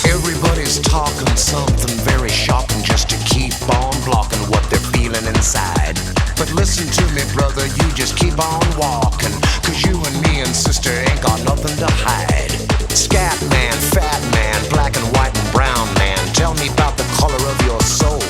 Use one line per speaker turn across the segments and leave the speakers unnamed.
Everybody's talking something very shocking just to keep on blocking what they're feeling inside. But listen to me, brother, you just keep on walking, 'cause you and me and sister ain't got nothing to hide. Scat man, fat man, black and white and brown man, tell me about the color of your soul.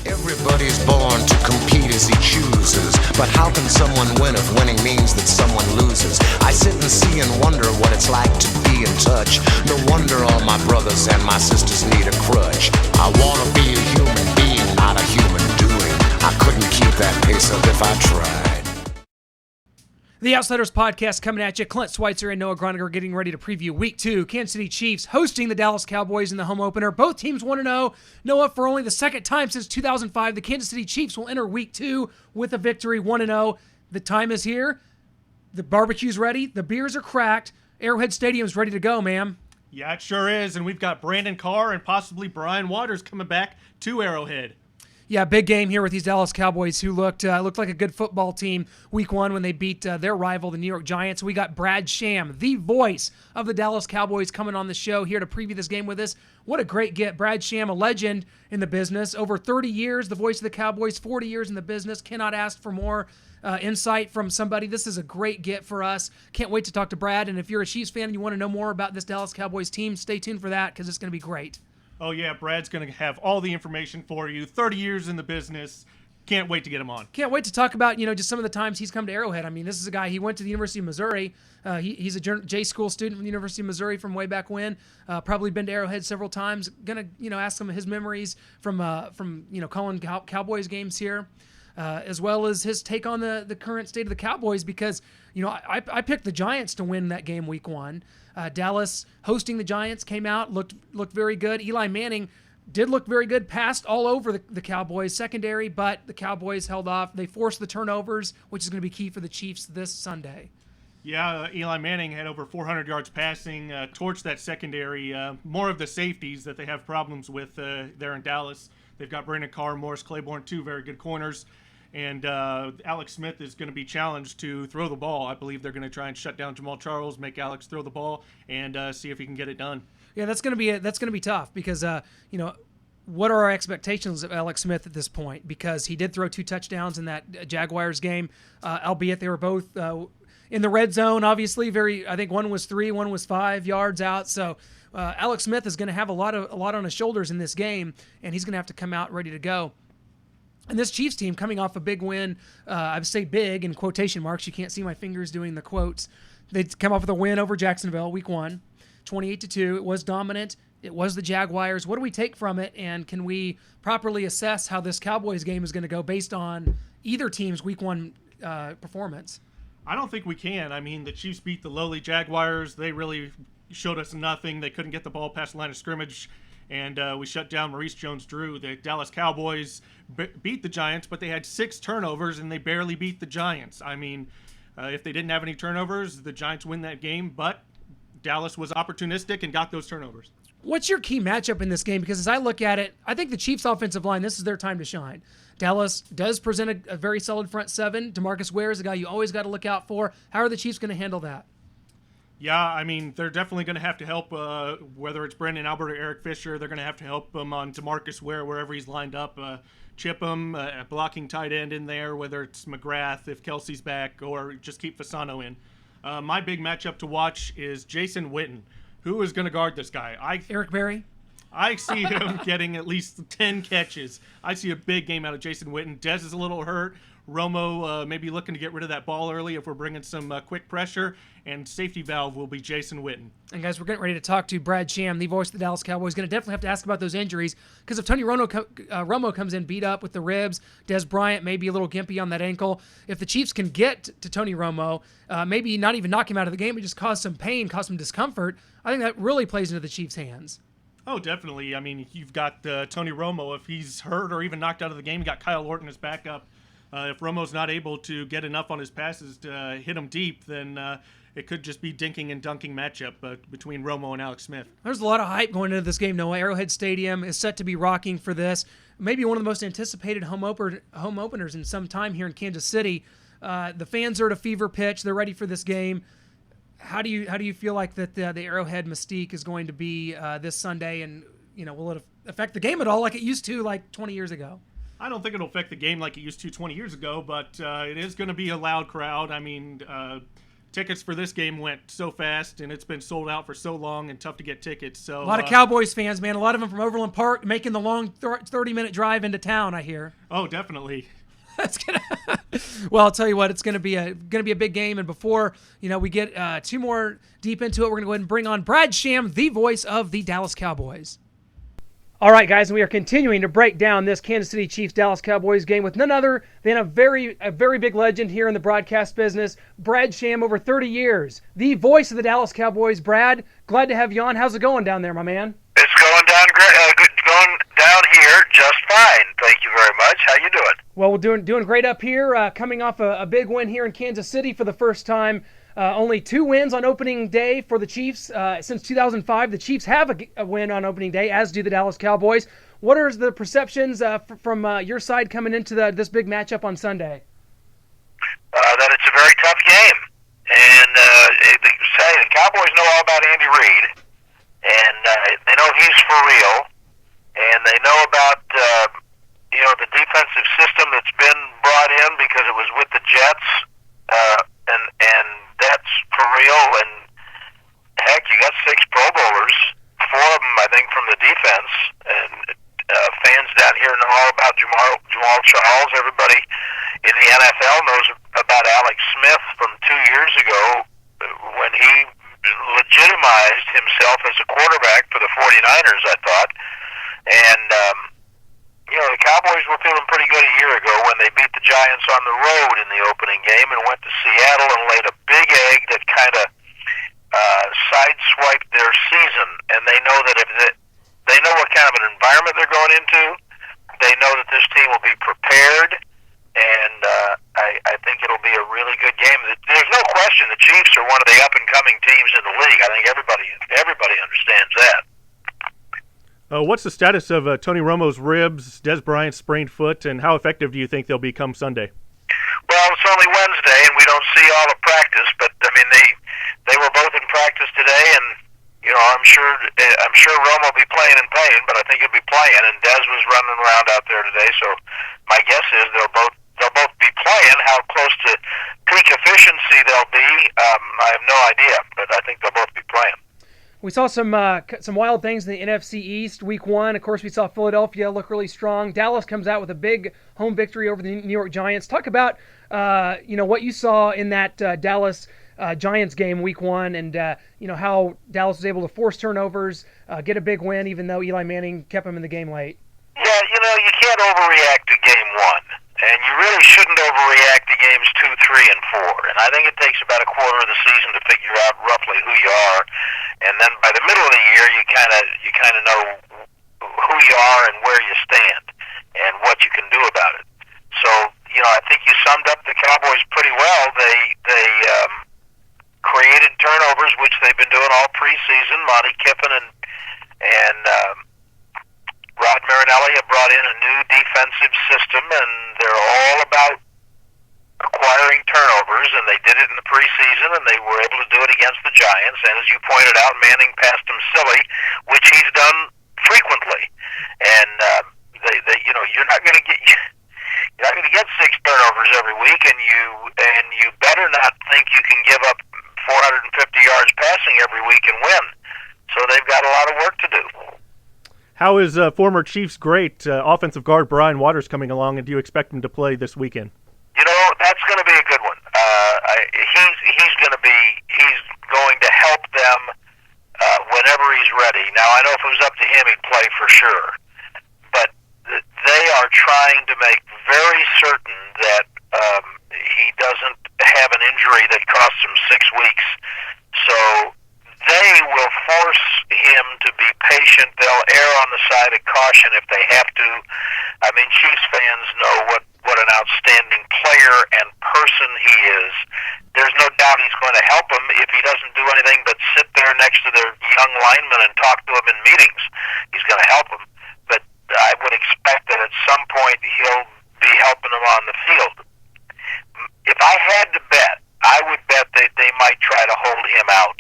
Everybody's born to compete as he chooses, but how can someone win if winning means that someone loses? I sit and see and wonder what it's like to be in touch. No wonder all my brothers and my sisters need a crutch. I wanna be a human being, not a human doing. I couldn't keep that pace up if I tried.
The Outsiders Podcast coming at you. Clint Schweitzer and Noah Groniger getting ready to preview Week 2. Kansas City Chiefs hosting the Dallas Cowboys in the home opener. Both teams 1-0. Noah, for only the second time since 2005, the Kansas City Chiefs will enter Week 2 with a victory, 1-0. The time is here. The barbecue's ready. The beers are cracked. Arrowhead Stadium's ready to go, ma'am.
Yeah, it sure is. And we've got Brandon Carr and possibly Brian Waters coming back to Arrowhead.
Yeah, big game here with these Dallas Cowboys who looked like a good football team Week 1 when they beat their rival, the New York Giants. We got Brad Sham, the voice of the Dallas Cowboys, coming on the show here to preview this game with us. What a great get. Brad Sham, a legend in the business. Over 30 years, the voice of the Cowboys, 40 years in the business. Cannot ask for more insight from somebody. This is a great get for us. Can't wait to talk to Brad. And if you're a Chiefs fan and you want to know more about this Dallas Cowboys team, stay tuned for that because it's going to be great.
Oh, yeah, Brad's going to have all the information for you. 30 years in the business. Can't wait to get him on.
Can't wait to talk about, just some of the times he's come to Arrowhead. I mean, this is a guy, he went to the University of Missouri. He's a J School student from the University of Missouri from way back when. Probably been to Arrowhead several times. Going to, ask some of his memories from calling Cowboys games here. As well as his take on the current state of the Cowboys because, I picked the Giants to win that game Week 1. Dallas hosting the Giants came out, looked very good. Eli Manning did look very good, passed all over the Cowboys secondary, but the Cowboys held off. They forced the turnovers, which is going to be key for the Chiefs this Sunday.
Yeah, Eli Manning had over 400 yards passing, torched that secondary. More of the safeties that they have problems with there in Dallas. They've got Brandon Carr, Morris Claiborne, two very good corners. And Alex Smith is going to be challenged to throw the ball. I believe they're going to try and shut down Jamal Charles, make Alex throw the ball, and see if he can get it done.
Yeah, that's going to be tough because what are our expectations of Alex Smith at this point? Because he did throw 2 touchdowns in that Jaguars game, albeit they were both in the red zone. Obviously, I think one was 3, one was 5 yards out. So Alex Smith is going to have a lot on his shoulders in this game, and he's going to have to come out ready to go. And this Chiefs team coming off a big win, I would say big in quotation marks. You can't see my fingers doing the quotes. They come off with a win over Jacksonville, Week 1, 28-2. It was dominant. It was the Jaguars. What do we take from it? And can we properly assess how this Cowboys game is going to go based on either team's Week 1 performance?
I don't think we can. I mean, the Chiefs beat the lowly Jaguars. They really showed us nothing. They couldn't get the ball past the line of scrimmage. And we shut down Maurice Jones-Drew. The Dallas Cowboys beat the Giants, but they had 6 turnovers, and they barely beat the Giants. I mean, if they didn't have any turnovers, the Giants win that game, but Dallas was opportunistic and got those turnovers.
What's your key matchup in this game? Because as I look at it, I think the Chiefs' offensive line, this is their time to shine. Dallas does present a very solid front seven. DeMarcus Ware is a guy you always got to look out for. How are the Chiefs going to handle that?
Yeah, I mean, they're definitely going to have to help, whether it's Brendan Albert or Eric Fisher. They're going to help him on DeMarcus Ware wherever he's lined up. Chip him, a blocking tight end in there, whether it's McGrath if Kelsey's back, or just keep Fasano in. My big matchup to watch is Jason Witten. Who is going to guard this guy?
Eric Berry?
I see him getting at least 10 catches. I see a big game out of Jason Witten. Dez is a little hurt. Romo maybe looking to get rid of that ball early if we're bringing some quick pressure. And safety valve will be Jason Witten.
And guys, we're getting ready to talk to Brad Sham, the voice of the Dallas Cowboys. Going to definitely have to ask about those injuries because if Tony Romo comes in beat up with the ribs, Dez Bryant may be a little gimpy on that ankle. If the Chiefs can get to Tony Romo, maybe not even knock him out of the game, but just cause some pain, cause some discomfort, I think that really plays into the Chiefs' hands.
Oh, definitely. I mean, you've got Tony Romo. If he's hurt or even knocked out of the game, you got Kyle Orton as backup. If Romo's not able to get enough on his passes to hit him deep, then it could just be dinking and dunking matchup between Romo and Alex Smith.
There's a lot of hype going into this game, Noah. Arrowhead Stadium is set to be rocking for this. Maybe one of the most anticipated home openers in some time here in Kansas City. The fans are at a fever pitch. They're ready for this game. How do you feel like that the Arrowhead mystique is going to be this Sunday, and will it affect the game at all like it used to like 20 years ago?
I don't think it'll affect the game like it used to 20 years ago, but it is going to be a loud crowd. I mean, tickets for this game went so fast, and it's been sold out for so long and tough to get tickets. So
a lot of Cowboys fans, man. A lot of them from Overland Park, making the long 30-minute drive into town, I hear.
Oh, definitely.
That's gonna. Well, I'll tell you what, it's gonna be a big game. And before we get too more deep into it, we're gonna go ahead and bring on Brad Sham, the voice of the Dallas Cowboys. All right, guys, we are continuing to break down this Kansas City Chiefs Dallas Cowboys game with none other than a very big legend here in the broadcast business, Brad Sham, over 30 years, the voice of the Dallas Cowboys. Brad, glad to have you on. How's it going down there, my man?
It's going down great. Going down here just fine. Thank you very much. How you doing?
Well, we're doing great up here. Coming off a big win here in Kansas City for the first time. Only 2 wins on opening day for the Chiefs since 2005. The Chiefs have a win on opening day, as do the Dallas Cowboys. What are the perceptions from your side coming into this big matchup on Sunday?
That it's a very tough game, and the Cowboys know all about Andy Reid, and they know he's for real, and they know about the defensive system that's been brought in because it was with the Jets, and that's for real. And heck, you got 6 Pro Bowlers, 4 of them I think from the defense, and fans down here know all about Jamal Charles. Everybody in the NFL knows about Alex Smith from 2 years ago when he legitimized himself as a quarterback for the 49ers, I thought. And the Cowboys were feeling pretty good a year ago when they beat the Giants on the road in the opening game and went to Seattle and laid a big egg that kind of sideswiped their season. And they know that they know what kind of an environment they're going into. They know that this team will be prepared, and I think it'll be a really good game. There's no question the Chiefs are one of the up-and-coming teams in the league. I think everybody understands that.
What's the status of Tony Romo's ribs, Des Bryant's sprained foot, and how effective do you think they'll become Sunday?
Well, it's only Wednesday, and we don't see all the practice. But I mean, they were both in practice today, and I'm sure Romo will be playing in pain, but I think he'll be playing. And Des was running around out there today, so my guess is they'll both be playing. How close to peak efficiency they'll be, I have no idea, but I think they'll both be playing.
We saw some wild things in the NFC East week 1. Of course, we saw Philadelphia look really strong. Dallas comes out with a big home victory over the New York Giants. Talk about what you saw in that Dallas Giants game week 1, and how Dallas was able to force turnovers, get a big win, even though Eli Manning kept them in the game late.
Yeah, you can't overreact to game 1. And you really shouldn't overreact to games 2, 3, and 4. And I think it takes about a quarter of the season to figure out roughly who you are. And then by the middle of the year, you kind of know who you are and where you stand and what you can do about it. So, I think you summed up the Cowboys pretty well. They created turnovers, which they've been doing all preseason. Monty Kiffin and Rod Marinelli have brought in a new defensive system, and they're all about acquiring turnovers, and they did it in the preseason, and they were able to do it against the Giants. And as you pointed out, Manning passed him silly, which he's done frequently. And you're not going to get 6 turnovers every week, and you better not think you can give up 450 yards passing every week and win. So they've got a lot of work to do.
How is former Chiefs great offensive guard Brian Waters coming along, and do you expect him to play this weekend?
That's going to be a good one. He's going to help them whenever he's ready. Now, I know if it was up to him, he'd play for sure. But they are trying to make very certain that he doesn't have an injury that costs him 6 weeks. So they will force him to be patient. They'll err on the side of caution if they have to. I mean, Chiefs fans know what an outstanding player and person he is. There's no doubt he's going to help them if he doesn't do anything but sit there next to their young linemen and talk to them in meetings. He's going to help them. But I would expect that at some point he'll be helping them on the field. If I had to bet, I would bet that they might try to hold him out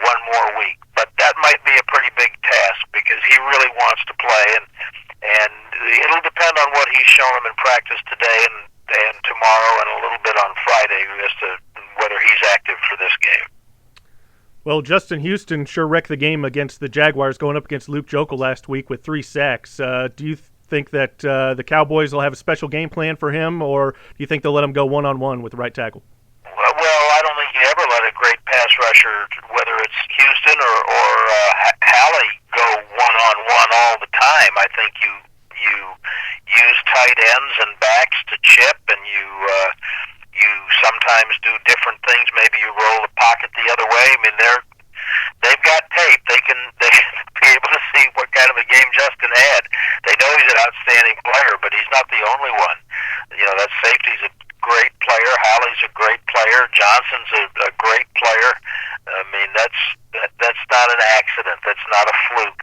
one more week. But that might be a pretty big task because he really wants to play, and it'll depend on what he's shown him in practice today and tomorrow and a little bit on Friday as to whether he's active for this game.
Well, Justin Houston sure wrecked the game against the Jaguars, going up against Luke Jokel last week with 3 sacks. Do you think that the Cowboys will have a special game plan for him, or do you think they'll let him go one-on-one with the right tackle?
Well, I don't think you ever let a great pass rusher, whether it's Houston or Hallie, go one-on-one all the time. I think you use tight ends and backs to chip, and you sometimes do different things. Maybe you roll the pocket the other way. I mean, they've got tape. They can be able to see what kind of a game Justin had. They know he's an outstanding player, but he's not the only one. You know, that safety's a great player. Hallie's a great player. Johnson's a great player. I mean, that's not an accident. That's not a fluke.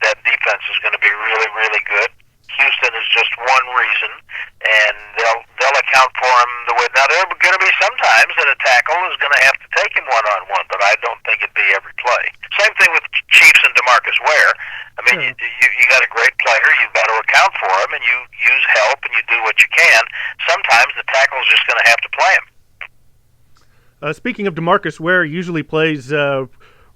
That defense is going to be really, really good. Houston is just one reason, and they'll account for him the way. Now, there are going to be sometimes that a tackle is going to have to take him one-on-one, but I don't think it'd be every play. Same thing with Chiefs and DeMarcus Ware. I mean, you got a great player, you've got to account for him, and you use help and you do what you can. Sometimes the tackle's just going to have to play him.
Speaking of DeMarcus Ware, he usually plays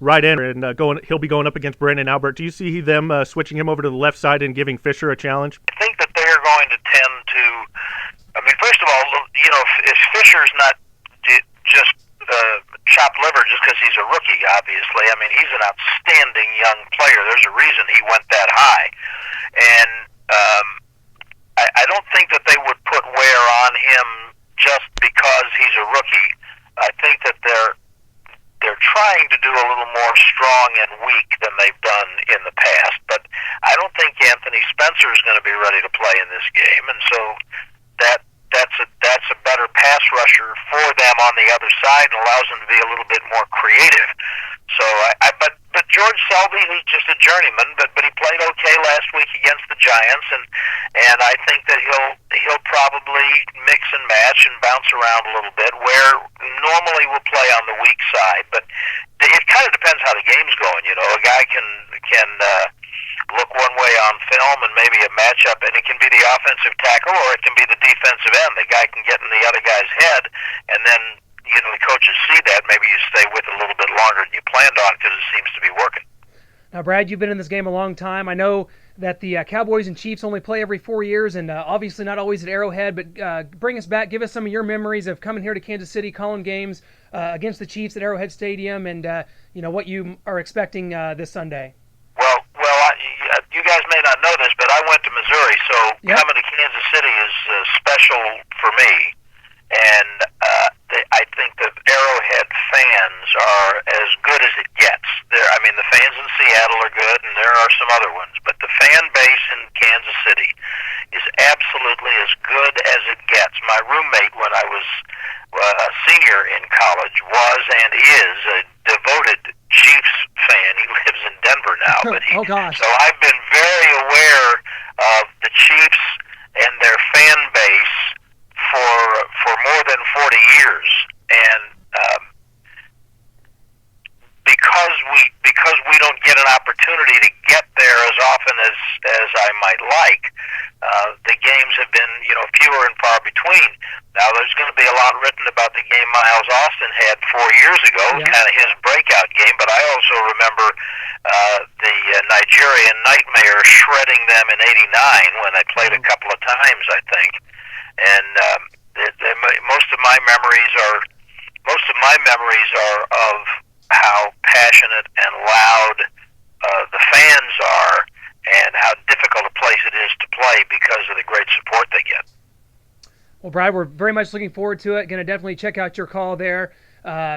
right end, and he'll be going up against Brandon Albert. Do you see them switching him over to the left side and giving Fisher a challenge?
I think that they're going to tend to. I mean, first of all, you know, if Fisher's not just chopped liver just because he's a rookie, obviously. I mean, he's an outstanding young player. There's a reason he went that high, and I don't think that they would put Ware on him just because he's a rookie. I think that they're trying to do a little more strong and weak than they've done in the past, but I don't think Anthony Spencer is going to be ready to play in this game, and so that's a better pass rusher for them on the other side and allows them to be a little bit more creative. So but George Selby, who's just a journeyman, but he played okay last week against the Giants, and I think that he'll probably mix and match and bounce around a little bit. Where normally will play on the weak side, but it kind of depends how the game's going. You know, a guy can look one way on film and maybe a matchup, and it can be the offensive tackle or it can be the defensive end. The guy can get in the other guy's head, and then, you know, the coaches see that. Maybe you stay with it a little bit longer than you planned on because it seems to be working.
Now, Brad, you've been in this game a long time. I know that the Cowboys and Chiefs only play every 4 years, and obviously not always at Arrowhead, but bring us back. Give us some of your memories of coming here to Kansas City, calling games against the Chiefs at Arrowhead Stadium, and you know, what you are expecting this Sunday.
Well, you guys may not know this, but I went to Missouri, so coming to Kansas City is special for me. And I think the Arrowhead fans are as good as it gets. I mean, the fans in Seattle are good, and there are some other ones, but the fan base in Kansas City is absolutely as good as it gets. My roommate, when I was a senior in college, was and is a devoted Chiefs fan. He lives in Denver now, but
oh gosh.
So I've been very aware of the Chiefs and their fan base for more than 40 years, and because we don't get an opportunity to get there as often as I might like, the games have been, you know, fewer and far between. Now, there's going to be a lot written about the game Miles Austin had 4 years ago, kind of his breakout game, but I also remember the Nigerian Nightmare shredding them in '89 when they played a couple of times, I think. And most of my memories are of how passionate and loud the fans are, and how difficult a place it is to play because of the great support they get.
Well, Brad, we're very much looking forward to it. Going to definitely check out your call there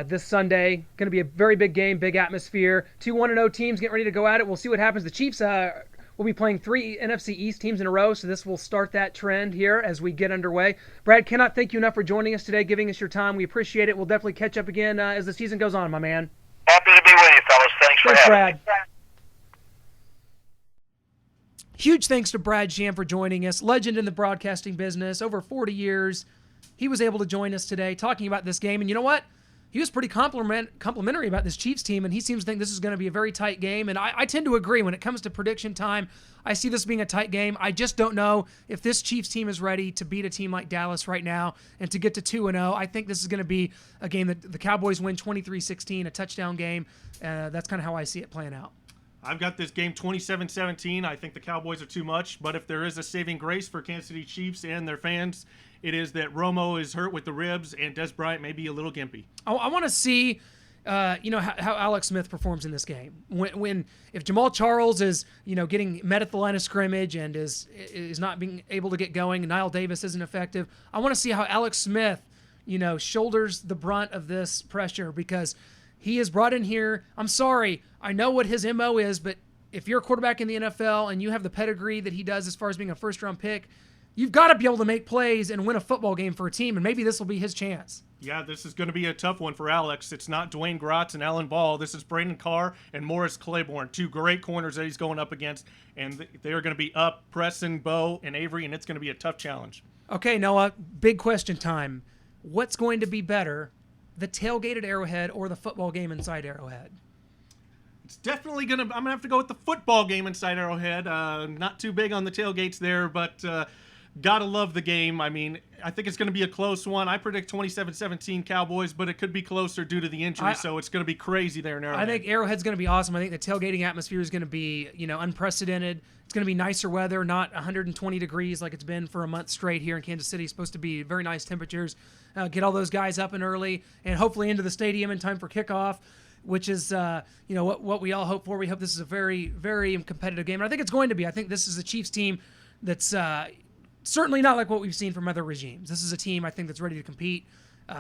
this Sunday. Going to be a very big game, big atmosphere. 2 1-0 teams getting ready to go at it. We'll see what happens. The Chiefs will be playing 3 NFC East teams in a row, so this will start that trend here as we get underway. Brad, cannot thank you enough for joining us today, giving us your time. We appreciate it. We'll definitely catch up again as the season goes on, my man.
Happy to be with you, fellas. Thanks for having me.
Huge thanks to Brad Sham for joining us. Legend in the broadcasting business, over 40 years. he was able to join us today talking about this game. And you know what? He was pretty complimentary about this Chiefs team, and he seems to think this is going to be a very tight game. And I tend to agree when it comes to prediction time. I see this being a tight game. I just don't know if this Chiefs team is ready to beat a team like Dallas right now and to get to 2-0. I think this is going to be a game that the Cowboys win 23-16, a touchdown game. That's kind of how I see it playing out.
I've got this game 27-17. I think the Cowboys are too much, but if there is a saving grace for Kansas City Chiefs and their fans, it is that Romo is hurt with the ribs and Des Bryant may be a little gimpy.
I want to see, how Alex Smith performs in this game. If Jamal Charles is, getting met at the line of scrimmage and is not being able to get going, and Niall Davis isn't effective, I want to see how Alex Smith, shoulders the brunt of this pressure, because he is brought in here. I'm sorry, I know what his MO is, but if you're a quarterback in the NFL and you have the pedigree that he does as far as being a first-round pick, you've got to be able to make plays and win a football game for a team, and maybe this will be his chance.
Yeah, this is going to be a tough one for Alex. It's not Dwayne Gratz and Alan Ball. This is Brandon Carr and Morris Claiborne, two great corners that he's going up against, and they are going to be up pressing Bo and Avery, and it's going to be a tough challenge. Okay,
Noah, big question time. What's going to be better, the tailgate at Arrowhead or the football game inside Arrowhead?
It's definitely I'm going to have to go with the football game inside Arrowhead. Not too big on the tailgates there, but gotta love the game. I mean, I think it's going to be a close one. I predict 27-17 Cowboys, but it could be closer due to the injury, so it's going to be crazy there in Arrowhead.
I think Arrowhead's going to be awesome. I think the tailgating atmosphere is going to be, unprecedented. It's going to be nicer weather, not 120 degrees like it's been for a month straight here in Kansas City. It's supposed to be very nice temperatures. Get all those guys up and early and hopefully into the stadium in time for kickoff, which is, what we all hope for. We hope this is a very, very competitive game. And I think it's going to be. I think this is a Chiefs team that's certainly not like what we've seen from other regimes. This is a team I think that's ready to compete.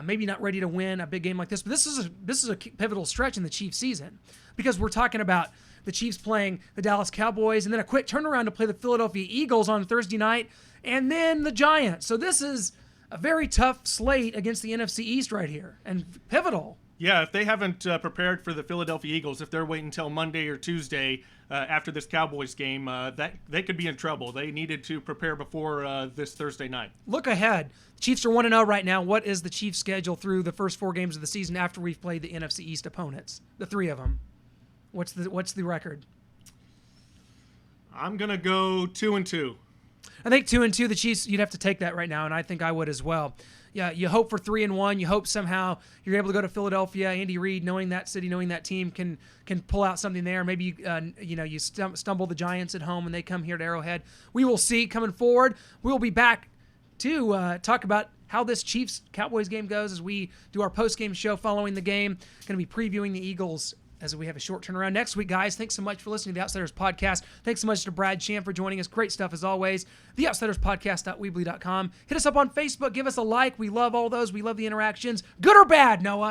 Maybe not ready to win a big game like this, but this is a pivotal stretch in the Chiefs season, because we're talking about the Chiefs playing the Dallas Cowboys and then a quick turnaround to play the Philadelphia Eagles on Thursday night and then the Giants. So this is a very tough slate against the NFC East right here, and pivotal.
Yeah, if they haven't prepared for the Philadelphia Eagles, if they're waiting until Monday or Tuesday after this Cowboys game, that they could be in trouble. They needed to prepare before this Thursday night.
Look ahead. The Chiefs are 1-0 right now. What is the Chiefs' schedule through the first 4 games of the season after we've played the NFC East opponents, the 3 of them? What's the record?
I'm gonna go 2-2.
I think 2-2. The Chiefs, you'd have to take that right now, and I think I would as well. Yeah, you hope for 3-1. You hope somehow you're able to go to Philadelphia. Andy Reid, knowing that city, knowing that team, can pull out something there. Maybe you stumble the Giants at home and they come here to Arrowhead. We will see coming forward. We'll be back to talk about how this Chiefs-Cowboys game goes as we do our post-game show following the game. Going to be previewing the Eagles as we have a short turnaround next week, guys. Thanks so much for listening to the Outsiders Podcast. Thanks so much to Brad Sham for joining us. Great stuff as always. TheOutsidersPodcast.weebly.com. Hit us up on Facebook. Give us a like. We love all those. We love the interactions. Good or bad, Noah?